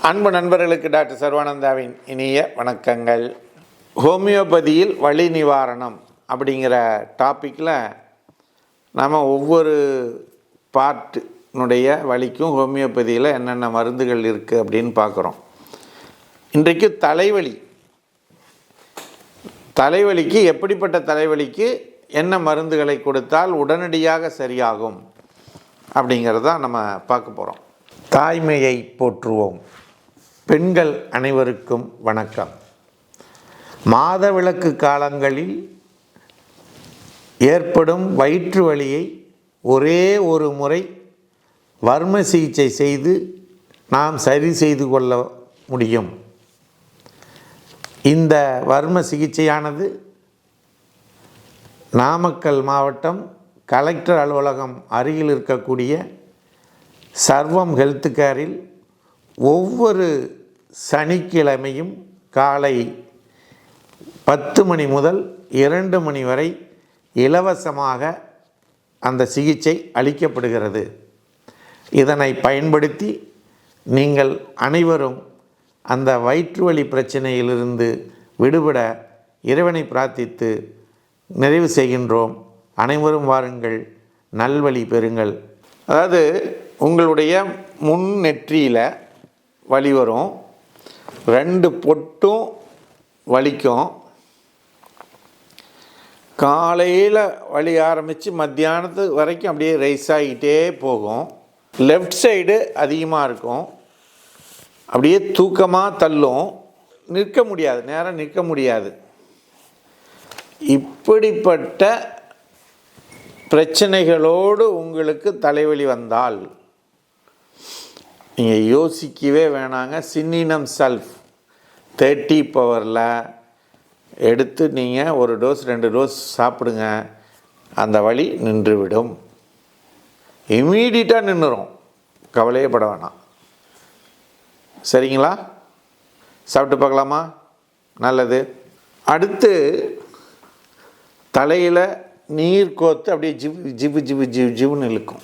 அன்பு நண்பர்களுக்கு டாக்டர் சர்வானந்தாவின் இனிய வணக்கங்கள். ஹோமியோபதியில் வலி நிவாரணம் அப்படிங்கிற டாப்பிக்கில் நம்ம ஒவ்வொரு பார்ட்டினுடைய வலிக்கும் ஹோமியோபதியில் என்னென்ன மருந்துகள் இருக்குது அப்படின்னு பார்க்குறோம். இன்றைக்கு தலைவலிக்கு எப்படிப்பட்ட தலைவலிக்கு என்ன மருந்துகளை கொடுத்தால் உடனடியாக சரியாகும் அப்படிங்கிறதான் நம்ம பார்க்க போகிறோம். தாய்மையை போற்றுவோம். பெண்கள் அனைவருக்கும் வணக்கம். மாதவிலக்கு காலங்களில் ஏற்படும் வயிற்று வலியை ஒரே ஒரு முறை வர்ம சிகிச்சை செய்து நாம் சரி செய்து கொள்ள முடியும். இந்த வர்ம சிகிச்சையானது நாமக்கல் மாவட்டம் கலெக்டர் அலுவலகம் அருகில் இருக்கக்கூடிய சர்வம் ஹெல்த் கேரில் ஒவ்வொரு சனிக்கிழமையும் காலை 10 மணி முதல் 2 மணி வரை இலவசமாக அந்த சிகிச்சை அளிக்கப்படுகிறது. இதனை பயன்படுத்தி நீங்கள் அனைவரும் அந்த வயிற்றுவலி பிரச்சனையிலிருந்து விடுபட இறைவனை பிரார்த்தித்து நிறைவு செய்கின்றோம். அனைவரும் வாருங்கள், நல்வழி பெறுங்கள். அதாவது உங்களுடைய முன் நெற்றியில் வலி வரும், 2 பொட்டும் வலிக்கும். காலையில் வலி ஆரம்பித்து மத்தியானத்து வரைக்கும் அப்படியே ரைஸ் ஆகிட்டே போகும். லெஃப்ட் சைடு அதிகமாக இருக்கும், அப்படியே தூக்கமாக தள்ளும், நிற்க முடியாது, நேரம் நிற்க முடியாது. இப்படிப்பட்ட பிரச்சனைகளோடு உங்களுக்கு தலைவலி வந்தால் நீங்கள் யோசிக்கவே வேணாங்க. சின்னினம் சல்ஃப் 30 பவரில் எடுத்து நீங்கள் 1 டோஸ் 2 டோஸ் சாப்பிடுங்க. அந்த வலி நின்றுவிடும், இமீடியட்டாக நின்றுடும், கவலையே பட வேணாம். சரிங்களா? சாப்பிட்டு பார்க்கலாமா? நல்லது. அடுத்து தலையில் நீர் கோத்து அப்படியே ஜிவ்வுன்னு இழுக்கும்,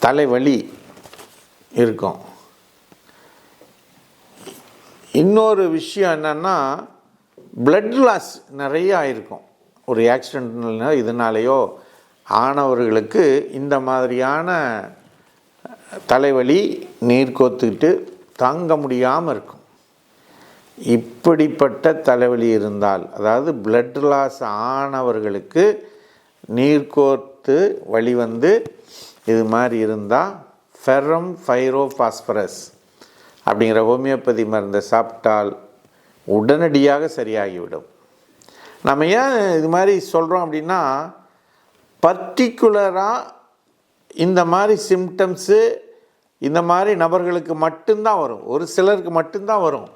தலைவலி இருக்கும். இன்னொரு விஷயம் என்னென்னா, பிளட் லாஸ் நிறைய ஆயிருக்கும். ஒரு ஆக்சிடென்ட்னா இதனாலேயோ ஆனவர்களுக்கு இந்த மாதிரியான தலைவலி நீர் கோத்துக்கிட்டு தாங்க முடியாமல் இருக்கும். இப்படிப்பட்ட தலைவலி இருந்தால், அதாவது பிளட் லாஸ் ஆனவர்களுக்கு நீர்கோர்த்து வலி வந்து இது மாதிரி இருந்தால் ஃபெரம் பைரோபாஸ்பரஸ் அப்படிங்கிற ஹோமியோபதி மருந்தை சாப்பிட்டால் உடனடியாக சரியாகிவிடும். நம்ம ஏன் இது மாதிரி சொல்கிறோம் அப்படின்னா, பர்டிகுலராக இந்த மாதிரி சிம்டம்ஸு இந்த மாதிரி நபர்களுக்கு மட்டும்தான் வரும், ஒரு சிலருக்கு மட்டும்தான் வரும்.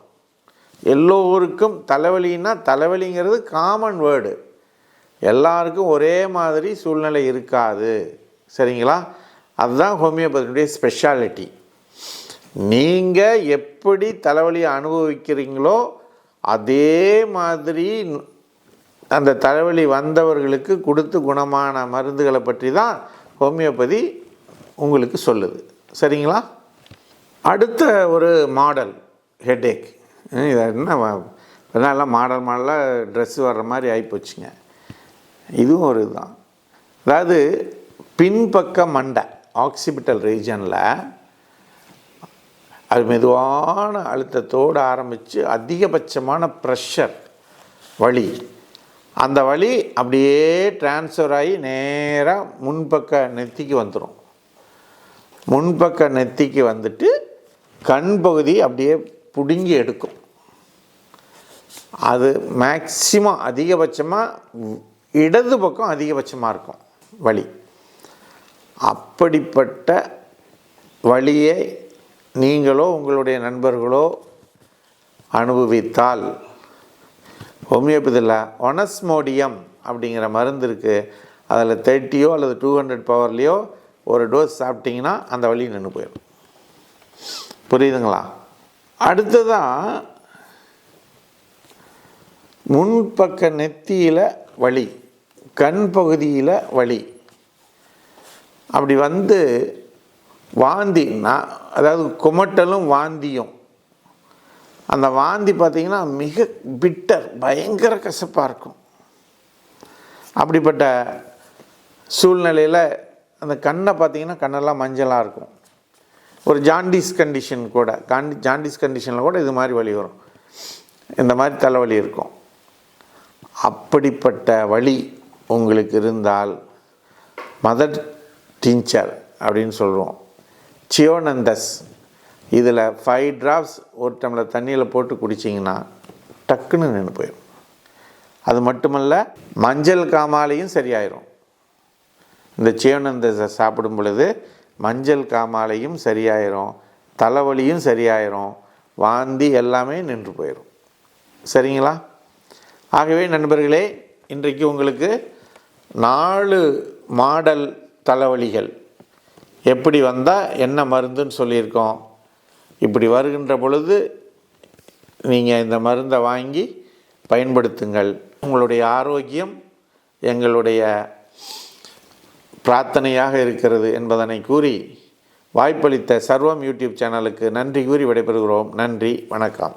எல்லோருக்கும் தலைவலின்னா, தலைவலிங்கிறது காமன் வேர்டு, எல்லாருக்கும் ஒரே மாதிரி சூழ்நிலை இருக்காது. சரிங்களா? அதுதான் ஹோமியோபதியுடைய ஸ்பெஷாலிட்டி. நீங்கள் எப்படி தலைவலியை அனுபவிக்கிறீங்களோ அதே மாதிரி அந்த தலைவலி வந்தவர்களுக்கு கொடுத்து குணமான மருந்துகளை பற்றி தான் ஹோமியோபதி உங்களுக்கு சொல்லுது. சரிங்களா? அடுத்த ஒரு மாடல் ஹெட்டேக். இது என்ன எல்லாம் மாடலாக ட்ரெஸ்ஸு வர்ற மாதிரி ஆகிப்போச்சுங்க. இதுவும் ஒரு இதுதான். அதாவது பின்பக்க மண்டை ஆக்சிபிட்டல் ரீஜனில் அது மெதுவான அழுத்தத்தோடு ஆரம்பித்து அதிகபட்சமான ப்ரெஷர் வலி, அந்த வலி அப்படியே டிரான்ஸ்ஃபர் ஆகி நேராக முன்பக்க நெத்திக்கு வந்துடும். முன்பக்க நெத்திக்கு வந்துட்டு கண் பகுதி அப்படியே பிடுங்கி எடுக்கும். அது மேக்சிமம் அதிகபட்சமாக இடது பக்கம் அதிகபட்சமாக இருக்கும் வலி. அப்படிப்பட்ட வலியை நீங்களோ உங்களுடைய நண்பர்களோ அனுபவித்தால் ஹோமியோபதியில் ஒனஸ்மோடியம் அப்படிங்கிற மருந்து இருக்குது. அதில் 30 அல்லது 200 பவர்லேயோ 1 டோஸ் சாப்பிட்டிங்கன்னா அந்த வலி நின்று போயிடும். புரியுதுங்களா? அடுத்ததாக முன்பக்க நெத்தியில் வலி, கண் பகுதியில் வலி, அப்படி வந்து வாந்தி, அதாவது குமட்டலும் வாந்தியும், அந்த வாந்தி பார்த்திங்கன்னா மிக பிட்டர், பயங்கர கசப்பாக இருக்கும். அப்படிப்பட்ட சூழ்நிலையில் அந்த கண்ணை பார்த்திங்கன்னா கண்ணெல்லாம் மஞ்சளாக இருக்கும். ஒரு ஜாண்டிஸ் கண்டிஷன் கூட, ஜாண்டிஸ் கண்டிஷனில் கூட இது மாதிரி வலி வரும், இந்த மாதிரி தலைவலி இருக்கும். அப்படிப்பட்ட வலி உங்களுக்கு இருந்தால் மதர் டிஞ்சர் அப்படின்னு சொல்கிறோம், சியோனந்தஸ், இதில் 5 drops ஒரு டம்ளர் தண்ணியில் போட்டு குடிச்சிங்கன்னா டக்குன்னு நின்று போயிடும். அது மட்டுமல்ல, மஞ்சள் காமாலையும் சரியாயிரும். இந்த சியோனந்தஸை சாப்பிடும் பொழுது மஞ்சள் காமாலையும் சரியாயிரும், தலைவலியும் சரியாயிரும், வாந்தி எல்லாமே நின்று போயிடும். சரிங்களா? ஆகவே நண்பர்களே, இன்றைக்கு உங்களுக்கு 4 மாடல் தலைவலிகள் எப்படி வந்தால் என்ன மருந்துன்னு சொல்லியிருக்கோம். இப்படி வருகின்ற பொழுது நீங்கள் இந்த மருந்தை வாங்கி பயன்படுத்துங்கள். உங்களுடைய ஆரோக்கியம் எங்களுடைய பிரார்த்தனையாக இருக்கிறது என்பதனை கூறி, வாய்ப்பளித்த சர்வம் யூடியூப் சேனலுக்கு நன்றி கூறி விடைபெறுகிறோம். நன்றி, வணக்கம்.